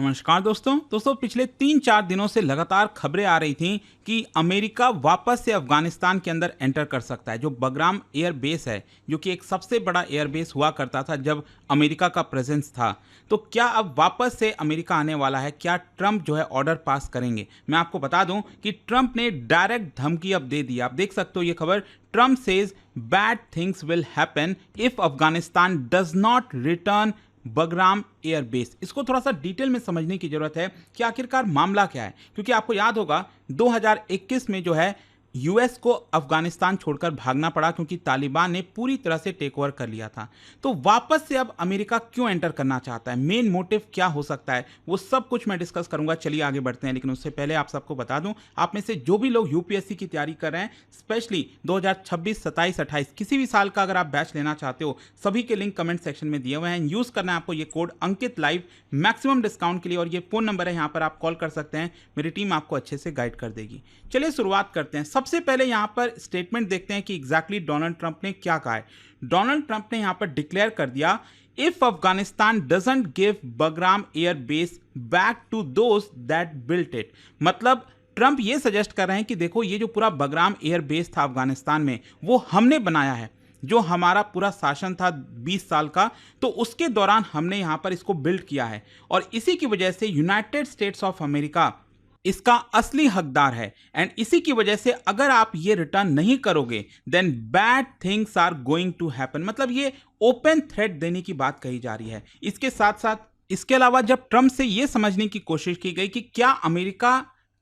नमस्कार दोस्तों पिछले 3-4 दिनों से लगातार खबरें आ रही थीं कि अमेरिका वापस से अफगानिस्तान के अंदर एंटर कर सकता है। जो बगराम एयर बेस है, जो कि एक सबसे बड़ा एयर बेस हुआ करता था जब अमेरिका का प्रेजेंस था, तो क्या अब वापस से अमेरिका आने वाला है? क्या ट्रंप जो है ऑर्डर पास करेंगे? मैं आपको बता दूं कि ट्रंप ने डायरेक्ट धमकी अब दे दी। आप देख सकते हो ये खबर। Trump says bad things will happen if Afghanistan does not return Bagram airbase. इसको थोड़ा सा डिटेल में समझने की जरूरत है कि आखिरकार मामला क्या है, क्योंकि आपको याद होगा 2021 में जो है यूएस को अफगानिस्तान छोड़कर भागना पड़ा क्योंकि तालिबान ने पूरी तरह से टेक ओवर कर लिया था। तो वापस से अब अमेरिका क्यों एंटर करना चाहता है, मेन मोटिव क्या हो सकता है, वो सब कुछ मैं डिस्कस करूंगा। चलिए आगे बढ़ते हैं, लेकिन उससे पहले आप सबको बता दूं, आप में से जो भी लोग यूपीएससी की तैयारी कर रहे हैं, स्पेशली 2026, 27, 28 किसी भी साल का अगर आप बैच लेना चाहते हो, सभी के लिंक कमेंट सेक्शन में दिए हुए हैं। यूज करना है आपको ये कोड अंकित लाइव मैक्सिमम डिस्काउंट के लिए, और ये फोन नंबर है, यहाँ पर आप कॉल कर सकते हैं। मेरी टीम आपको अच्छे से गाइड कर देगी। चलिए शुरुआत करते हैं। सबसे पहले यहां पर स्टेटमेंट देखते हैं कि एग्जैक्टली डोनाल्ड ट्रंप ने क्या कहा है। डोनाल्ड ट्रंप ने यहां पर डिक्लेयर कर दिया, if Afghanistan doesn't give Bagram air base back to those that built it. मतलब ट्रंप ये सजेस्ट कर रहे हैं कि देखो, ये जो पूरा बगराम एयर बेस था अफगानिस्तान में, वो हमने बनाया है। जो हमारा पूरा शासन था 20 साल का, तो उसके दौरान हमने यहां पर इसको बिल्ड किया है, और इसी की वजह से यूनाइटेड स्टेट्स ऑफ अमेरिका इसका असली हकदार है। एंड इसी की वजह से अगर आप ये रिटर्न नहीं करोगे, then bad things are going to happen. मतलब ये ओपन थ्रेट देने की बात कही जा रही है। इसके साथ साथ इसके अलावा जब ट्रंप से ये समझने की कोशिश की गई कि क्या अमेरिका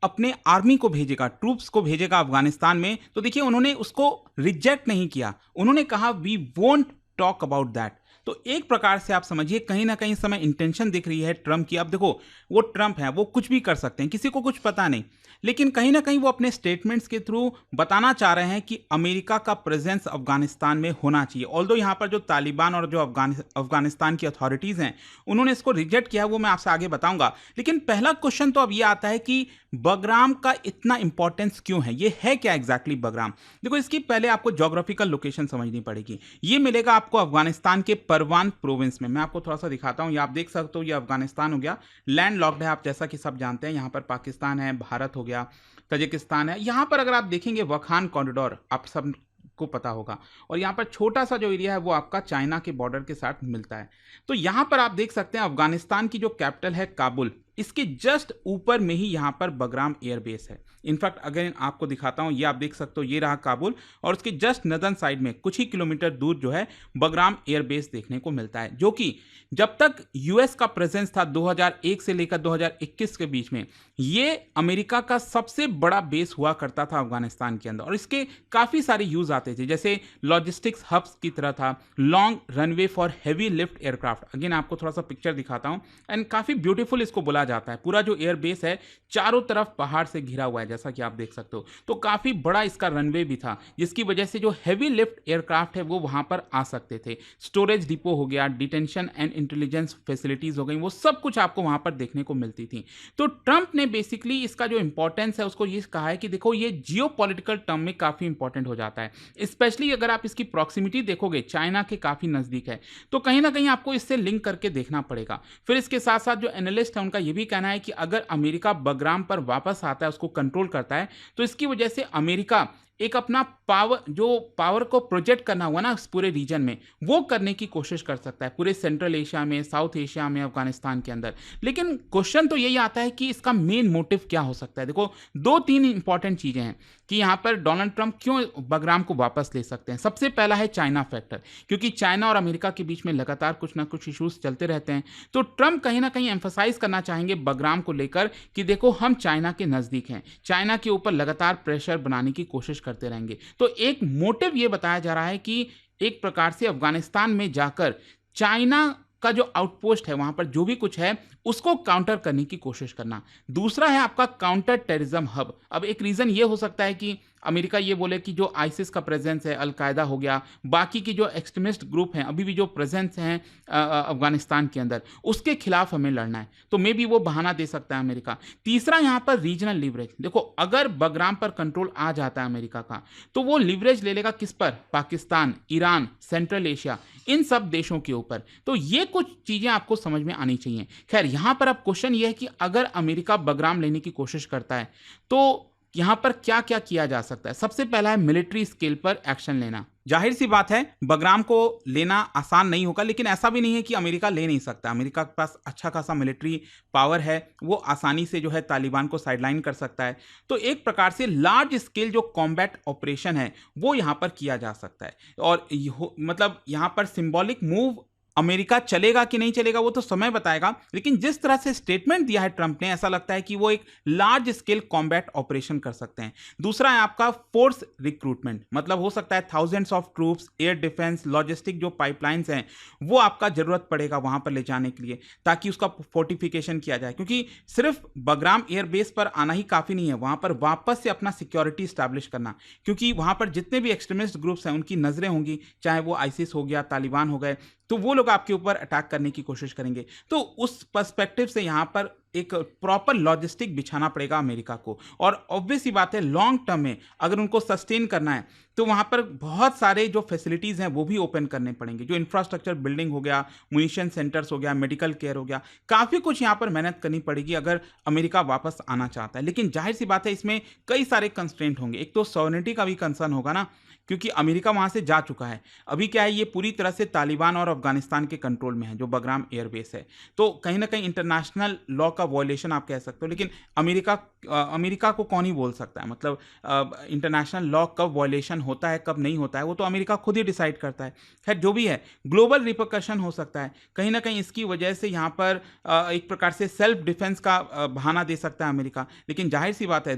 अपने आर्मी को भेजेगा, ट्रूप्स को भेजेगा अफगानिस्तान में, तो देखिए उन्होंने उसको रिजेक्ट नहीं किया। उन्होंने कहा we won't talk about that. तो एक प्रकार से आप समझिए कहीं ना कहीं समय इंटेंशन दिख रही है ट्रंप की। अब देखो, वो ट्रंप है, वो कुछ भी कर सकते हैं, किसी को कुछ पता नहीं, लेकिन कहीं ना कहीं वो अपने स्टेटमेंट्स के थ्रू बताना चाह रहे हैं कि अमेरिका का प्रेजेंस अफगानिस्तान में होना चाहिए। ऑल्दो यहाँ पर जो तालिबान और जो अफगानिस्तान की अथॉरिटीज़ हैं, उन्होंने इसको रिजेक्ट किया है, वो मैं आपसे आगे बताऊंगा। लेकिन पहला क्वेश्चन तो अब ये आता है कि बगराम का इतना इंपॉर्टेंस क्यों है, ये है क्या एग्जैक्टली बगराम। देखो, इसकी पहले आपको ज्योग्राफिकल लोकेशन समझनी पड़ेगी। ये मिलेगा आपको अफगानिस्तान के परवान प्रोविंस में। मैं आपको थोड़ा सा दिखाता हूँ। ये आप देख सकते हो, ये अफगानिस्तान हो गया, लैंड लॉक्ड है, आप जैसा कि सब जानते हैं। यहाँ पर पाकिस्तान है, भारत हो गया, तजिकिस्तान है। यहाँ पर अगर आप देखेंगे वखान कॉरिडोर, आप सब को पता होगा, और यहाँ पर छोटा सा जो एरिया है वो आपका चाइना के बॉर्डर के साथ मिलता है। तो यहाँ पर आप देख सकते हैं अफगानिस्तान की जो कैपिटल है काबुल, इसके जस्ट ऊपर में ही यहाँ पर बगराम एयरबेस है। इनफैक्ट अगर आपको दिखाता हूँ, ये आप देख सकते हो, ये रहा काबुल, और उसके जस्ट नदन साइड में कुछ ही किलोमीटर दूर जो है बगराम एयरबेस देखने को मिलता है, जो कि जब तक यूएस का प्रेजेंस था 2001 से लेकर 2021 के बीच में, ये अमेरिका का सबसे बड़ा बेस हुआ करता था अफगानिस्तान के अंदर। और इसके काफ़ी सारे यूज आते थे, जैसे लॉजिस्टिक्स हब्स की तरह था, long runway for heavy lift aircraft. Again आपको थोड़ा सा पिक्चर दिखाता हूँ, एंड काफ़ी ब्यूटीफुल इसको बोला जाता है। पूरा जो एयर बेस है चारों तरफ पहाड़ से घिरा हुआ है, जैसा कि आप देख सकते हो। तो काफ़ी बड़ा इसका रनवे भी था, जिसकी वजह से जो हैवी लिफ्ट एयरक्राफ्ट है वो वहाँ पर आ सकते थे। स्टोरेज डिपो हो गया, डिटेंशन एंड इंटेलिजेंस फैसिलिटीज हो गई, वो सब कुछ आपको वहाँ पर देखने को मिलती थी। तो ट्रंप ने बेसिकली इसका जो इंपॉर्टेंस है उसको ये कहा है कि देखो, ये जियो पॉलिटिकल टर्म में काफ़ी इंपॉर्टेंट हो जाता है, स्पेशली अगर आप इसकी प्रॉक्सिमिटी देखोगे, चाइना के काफ़ी नज़दीक है, तो कहीं ना कहीं आपको इससे लिंक करके देखना पड़ेगा। फिर इसके साथ साथ जो एनालिस्ट है उनका ये भी कहना है कि अगर अमेरिका बगराम पर वापस आता है, उसको कंट्रोल करता है, तो इसकी वजह से अमेरिका एक अपना पावर को प्रोजेक्ट करना हुआ ना इस पूरे रीजन में, वो करने की कोशिश कर सकता है, पूरे सेंट्रल एशिया में, साउथ एशिया में, अफगानिस्तान के अंदर। लेकिन क्वेश्चन तो यही आता है कि इसका मेन मोटिव क्या हो सकता है। देखो, 2-3 इंपॉर्टेंट चीजें हैं कि यहाँ पर डोनाल्ड ट्रंप क्यों बगराम को वापस ले सकते हैं। सबसे पहला है चाइना फैक्टर, क्योंकि चाइना और अमेरिका के बीच में लगातार कुछ ना कुछ इशूज चलते रहते हैं। तो ट्रंप कहीं ना कहीं एम्फसाइज करना चाहेंगे बगराम को लेकर कि देखो, हम चाइना के नजदीक हैं, चाइना के ऊपर लगातार प्रेशर बनाने की कोशिश करते रहेंगे। तो एक मोटिव ये बताया जा रहा है कि एक प्रकार से अफगानिस्तान में जाकर चाइना का जो आउटपोस्ट है, वहां पर जो भी कुछ है, उसको काउंटर करने की कोशिश करना। दूसरा है आपका काउंटर टेररिज्म हब। अब एक रीजन ये हो सकता है कि अमेरिका ये बोले कि जो आईसिस का प्रेजेंस है, अलकायदा हो गया, बाकी की जो एक्सट्रीमिस्ट ग्रुप हैं अभी भी जो प्रेजेंस हैं अफगानिस्तान के अंदर, उसके खिलाफ हमें लड़ना है, तो मे बी वो बहाना दे सकता है अमेरिका। तीसरा यहाँ पर रीजनल लिवरेज। देखो अगर बगराम पर कंट्रोल आ जाता है अमेरिका का, तो वो लिवरेज ले लेगा किस पर? पाकिस्तान, ईरान, सेंट्रल एशिया, इन सब देशों के ऊपर। तो ये कुछ चीजें आपको समझ में आनी चाहिए। खैर यहां पर अब क्वेश्चन ये है कि अगर अमेरिका बगराम लेने की कोशिश करता है तो यहां पर क्या क्या किया जा सकता है। सबसे पहला है मिलिट्री स्केल पर एक्शन लेना। जाहिर सी बात है बगराम को लेना आसान नहीं होगा, लेकिन ऐसा भी नहीं है कि अमेरिका ले नहीं सकता। अमेरिका के पास अच्छा खासा मिलिट्री पावर है, वो आसानी से जो है तालिबान को साइडलाइन कर सकता है। तो एक प्रकार से लार्ज स्केल जो कॉम्बैट ऑपरेशन है वो यहां पर किया जा सकता है। और मतलब यहां पर सिंबॉलिक मूव अमेरिका चलेगा कि नहीं चलेगा वो तो समय बताएगा, लेकिन जिस तरह से स्टेटमेंट दिया है ट्रंप ने, ऐसा लगता है कि वो एक लार्ज स्केल कॉम्बैट ऑपरेशन कर सकते हैं। दूसरा है आपका फोर्स रिक्रूटमेंट, मतलब हो सकता है thousands of troops, air defence, logistic जो पाइपलाइंस हैं वो आपका जरूरत पड़ेगा वहां पर ले जाने के लिए, ताकि उसका फोर्टिफिकेशन किया जाए। क्योंकि सिर्फ बगराम एयरबेस पर आना ही काफी नहीं है, वहां पर वापस से अपना सिक्योरिटी स्टैब्लिश करना, क्योंकि वहां पर जितने भी एक्सट्रीमिस्ट ग्रुप्स हैं उनकी नजरें होंगी, चाहे वो आईसिस हो गया, तालिबान हो गए, तो वो लोग आपके ऊपर अटैक करने की कोशिश करेंगे। तो उस पर्सपेक्टिव से यहां पर एक प्रॉपर लॉजिस्टिक बिछाना पड़ेगा अमेरिका को। और ऑब्वियस ही बात है लॉन्ग टर्म में अगर उनको सस्टेन करना है तो वहां पर बहुत सारे जो फैसिलिटीज हैं वो भी ओपन करने पड़ेंगे। जो इंफ्रास्ट्रक्चर बिल्डिंग हो गया, म्यूनिशन सेंटर्स हो गया, मेडिकल केयर हो गया, काफी कुछ यहां पर मेहनत करनी पड़ेगी अगर अमेरिका वापस आना चाहता है। लेकिन जाहिर सी बात है इसमें कई सारे कंस्ट्रेंट होंगे। एक तो सॉवरेनिटी का भी कंसर्न होगा ना, क्योंकि अमेरिका वहां से जा चुका है। अभी क्या है, ये पूरी तरह से तालिबान और अफगानिस्तान के कंट्रोल में है जो बगराम एयरबेस है। तो कहीं ना कहीं इंटरनेशनल लॉ का वॉयलेशन आप कह सकते हो। लेकिन अमेरिका को कौन ही बोल सकता है, मतलब इंटरनेशनल लॉ कब वॉयलेशन होता है कब नहीं होता है वो तो अमेरिका खुद ही डिसाइड करता है। खैर जो भी है, ग्लोबल रिपरकशन हो सकता है कहीं ना कहीं इसकी वजह से। यहाँ पर एक प्रकार से सेल्फ डिफेंस का बहाना दे सकता है अमेरिका। लेकिन जाहिर सी बात है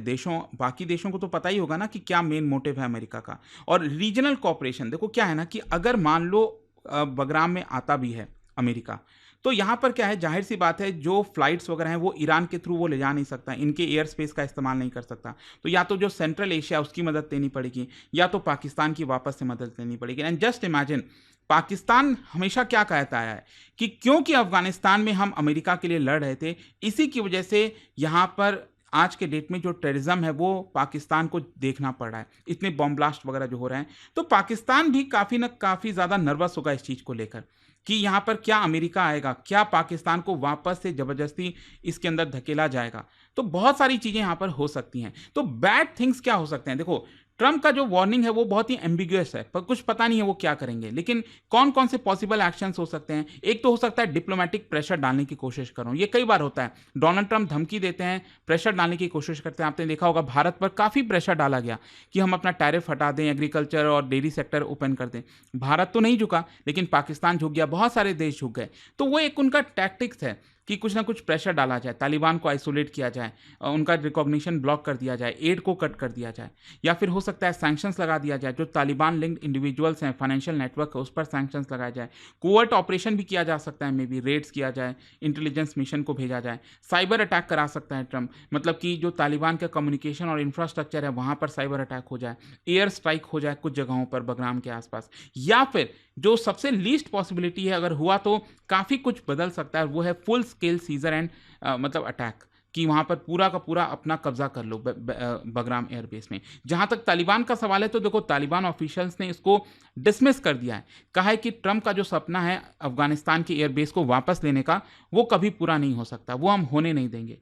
बाकी देशों को तो पता ही होगा ना कि क्या मेन मोटिव है अमेरिका का। और रीजनल कॉपरेशन, देखो क्या है ना कि अगर मान लो बगराम में आता भी है अमेरिका, तो यहां पर क्या है, जाहिर सी बात है जो फ्लाइट्स वगैरह हैं वो ईरान के थ्रू वो ले जा नहीं सकता, इनके एयर स्पेस का इस्तेमाल नहीं कर सकता। तो या तो जो सेंट्रल एशिया उसकी मदद लेनी पड़ेगी, या तो पाकिस्तान की वापस से मदद लेनी पड़ेगी। एंड जस्ट इमेजिन, पाकिस्तान हमेशा क्या कहता है कि क्योंकि अफगानिस्तान में हम अमेरिका के लिए लड़ रहे थे, इसी की वजह से यहां पर आज के डेट में जो टेररिज्म है वो पाकिस्तान को देखना पड़ रहा है, इतने बॉम्ब ब्लास्ट वगैरह जो हो रहे हैं। तो पाकिस्तान भी काफ़ी ज़्यादा नर्वस होगा इस चीज़ को लेकर कि यहाँ पर क्या अमेरिका आएगा, क्या पाकिस्तान को वापस से ज़बरदस्ती इसके अंदर धकेला जाएगा। तो बहुत सारी चीज़ें यहाँ पर हो सकती हैं। तो बैड थिंग्स क्या हो सकते हैं, देखो ट्रंप का जो वार्निंग है वो बहुत ही एम्बिगुअस है, पर कुछ पता नहीं है वो क्या करेंगे। लेकिन कौन कौन से पॉसिबल एक्शंस हो सकते हैं, एक तो हो सकता है डिप्लोमेटिक प्रेशर डालने की कोशिश करूं। ये कई बार होता है, डोनाल्ड ट्रंप धमकी देते हैं, प्रेशर डालने की कोशिश करते हैं। आपने देखा होगा भारत पर काफ़ी प्रेशर डाला गया कि हम अपना टैरिफ हटा दें, एग्रीकल्चर और डेयरी सेक्टर ओपन कर दें। भारत तो नहीं झुका, लेकिन पाकिस्तान झुक गया, बहुत सारे देश झुक गए। तो वो एक उनका टैक्टिक्स है कि कुछ ना कुछ प्रेशर डाला जाए, तालिबान को आइसोलेट किया जाए, उनका रिकॉग्निशन ब्लॉक कर दिया जाए, एड को कट कर दिया जाए, या फिर हो सकता है सैंक्शंस लगा दिया जाए। जो तालिबान लिंक्ड इंडिविजुअल्स हैं, फाइनेंशियल नेटवर्क है, उस पर सैंक्शंस लगाया जाए। कोवर्ट ऑपरेशन भी किया जा सकता है, मे बी रेड्स किया जाए, इंटेलिजेंस मिशन को भेजा जाए, साइबर अटैक करा सकता है ट्रंप, मतलब कि जो तालिबान का कम्युनिकेशन और इंफ्रास्ट्रक्चर है वहाँ पर साइबर अटैक हो जाए, एयर स्ट्राइक हो जाए कुछ जगहों पर बगराम के आसपास। या फिर जो सबसे लीस्ट पॉसिबिलिटी है, अगर हुआ तो काफ़ी कुछ बदल सकता है, वो है फुल स्केल सीजर एंड मतलब अटैक, कि वहां पर पूरा का पूरा अपना कब्जा कर लो बगराम एयरबेस में। जहां तक तालिबान का सवाल है तो देखो तालिबान ऑफिशियल्स ने इसको डिसमिस कर दिया है, कहा है कि ट्रंप का जो सपना है अफगानिस्तान की एयरबेस को वापस लेने का वो कभी पूरा नहीं हो सकता, वो हम होने नहीं देंगे।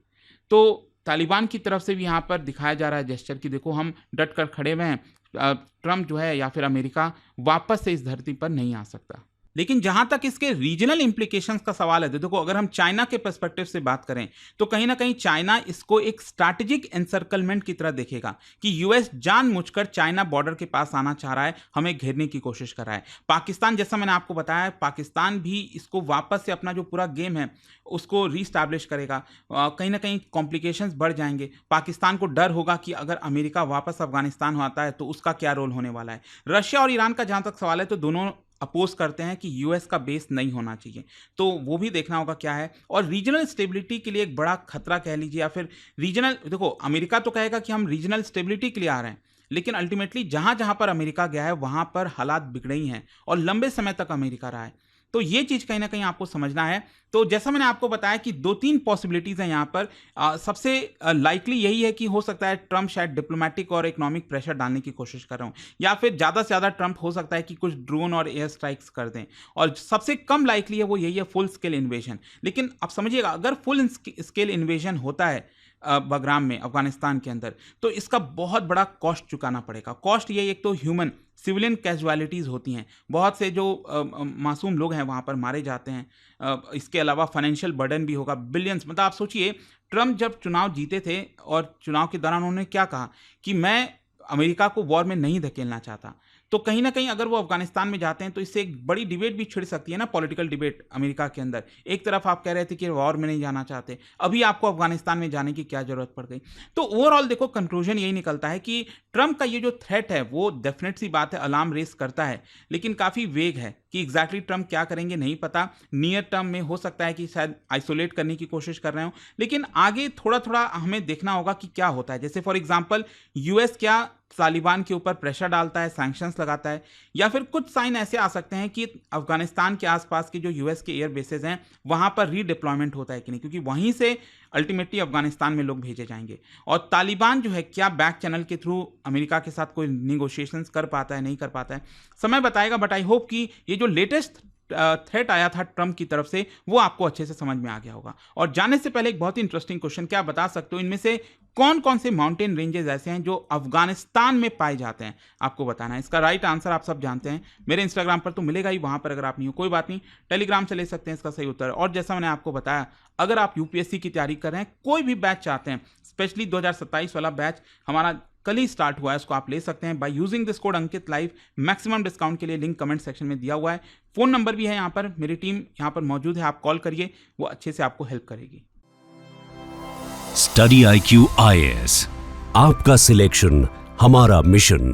तो तालिबान की तरफ से भी यहाँ पर दिखाया जा रहा है जेस्चर कि देखो हम डट कर खड़े हुए हैं, ट्रंप जो है या फिर अमेरिका वापस से इस धरती पर नहीं आ सकता। लेकिन जहां तक इसके रीजनल इंप्लीकेशंस का सवाल है, तो देखो अगर हम चाइना के पर्सपेक्टिव से बात करें तो कहीं ना कहीं चाइना इसको एक स्ट्रैटेजिक एनसर्कलमेंट की तरह देखेगा कि यूएस जानबूझकर चाइना बॉर्डर के पास आना चाह रहा है, हमें घेरने की कोशिश कर रहा है। पाकिस्तान, जैसा मैंने आपको बताया, पाकिस्तान भी इसको वापस से अपना जो पूरा गेम है उसको रीस्टैब्लिश करेगा। कहीं ना कहीं कॉम्प्लिकेशंस बढ़ जाएंगे। पाकिस्तान को डर होगा कि अगर अमेरिका वापस अफगानिस्तान आता है तो उसका क्या रोल होने वाला है। रशिया और ईरान का जहां तक सवाल है तो दोनों अपोज करते हैं कि यूएस का बेस नहीं होना चाहिए, तो वो भी देखना होगा क्या है। और रीजनल स्टेबिलिटी के लिए एक बड़ा खतरा कह लीजिए, या फिर रीजनल, देखो अमेरिका तो कहेगा कि हम रीजनल स्टेबिलिटी के लिए आ रहे हैं, लेकिन अल्टीमेटली जहां जहां पर अमेरिका गया है वहां पर हालात बिगड़े ही हैं और लंबे समय तक अमेरिका रहा है। तो ये चीज़ कहीं ना कहीं आपको समझना है। तो जैसा मैंने आपको बताया कि 2-3 पॉसिबिलिटीज़ हैं यहाँ पर। सबसे लाइकली यही है कि हो सकता है ट्रंप शायद डिप्लोमेटिक और इकोनॉमिक प्रेशर डालने की कोशिश कर रहा हूँ, या फिर ज़्यादा से ज़्यादा ट्रंप हो सकता है कि कुछ ड्रोन और एयर स्ट्राइक्स कर दें, और सबसे कम लाइकली है वो यही है, फुल स्केल इन्वेजन। लेकिन आप समझिएगा, अगर फुल स्केल इन्वेजन होता है बगराम में, अफगानिस्तान के अंदर, तो इसका बहुत बड़ा कॉस्ट चुकाना पड़ेगा। कॉस्ट ये, एक तो ह्यूमन सिविलियन कैजुअलिटीज़ होती हैं, बहुत से जो मासूम लोग हैं वहाँ पर मारे जाते हैं। इसके अलावा फाइनेंशियल बर्डन भी होगा, बिलियंस। मतलब आप सोचिए, ट्रंप जब चुनाव जीते थे और चुनाव के दौरान उन्होंने क्या कहा कि मैं अमेरिका को वॉर में नहीं धकेलना चाहता। तो कहीं ना कहीं अगर वो अफगानिस्तान में जाते हैं तो इससे एक बड़ी डिबेट भी छिड़ सकती है ना, पॉलिटिकल डिबेट अमेरिका के अंदर। एक तरफ आप कह रहे थे कि वॉर में नहीं जाना चाहते, अभी आपको अफगानिस्तान में जाने की क्या जरूरत पड़ गई। तो ओवरऑल देखो, कंक्लूजन यही निकलता है कि ट्रंप का ये जो थ्रेट है वो डेफिनेट सी बात है, अलार्म रेस करता है, लेकिन काफ़ी वेग है कि एग्जैक्टली ट्रंप क्या करेंगे नहीं पता। नियर टर्म में हो सकता है कि शायद आइसोलेट करने की कोशिश कर रहे हो, लेकिन आगे थोड़ा थोड़ा हमें देखना होगा कि क्या होता है। जैसे फॉर एग्जांपल, यूएस क्या तालिबान के ऊपर प्रेशर डालता है, सैंक्शंस लगाता है, या फिर कुछ साइन ऐसे आ सकते हैं कि अफगानिस्तान के आसपास के जो यूएस के एयर बेसेस हैं वहां पर रीडिप्लॉयमेंट होता है कि नहीं, क्योंकि वहीं से अल्टीमेटली अफगानिस्तान में लोग भेजे जाएंगे। और तालिबान जो है क्या बैक चैनल के थ्रू अमेरिका के साथ कोई निगोशिएशंस कर पाता है, नहीं कर पाता है, समय बताएगा। बट आई होप कि ये जो लेटेस्ट थ्रेट आया था ट्रंप की तरफ से वो आपको अच्छे से समझ में आ गया होगा। और जाने से पहले एक बहुत ही इंटरेस्टिंग क्वेश्चन, क्या आप बता सकते हो इनमें से कौन कौन से माउंटेन रेंजेस ऐसे हैं जो अफगानिस्तान में पाए जाते हैं? आपको बताना है। इसका राइट आंसर आप सब जानते हैं, मेरे इंस्टाग्राम पर तो मिलेगा ही, वहां पर अगर आप नहीं हो कोई बात नहीं, टेलीग्राम से ले सकते हैं इसका सही उत्तर। और जैसा मैंने आपको बताया, अगर आप यूपीएससी की तैयारी कर रहे हैं, कोई भी बैच चाहते हैं, स्पेशली 2027 वाला बैच हमारा कल ही स्टार्ट हुआ है, उसको आप ले सकते हैं by using this code Ankit live. Maximum discount के लिए लिंक कमेंट सेक्शन में दिया हुआ है। फोन नंबर भी है यहाँ पर, मेरी टीम यहाँ पर मौजूद है, आप कॉल करिए, वो अच्छे से आपको हेल्प करेगी। स्टडी IQ IAS, आपका सिलेक्शन हमारा मिशन।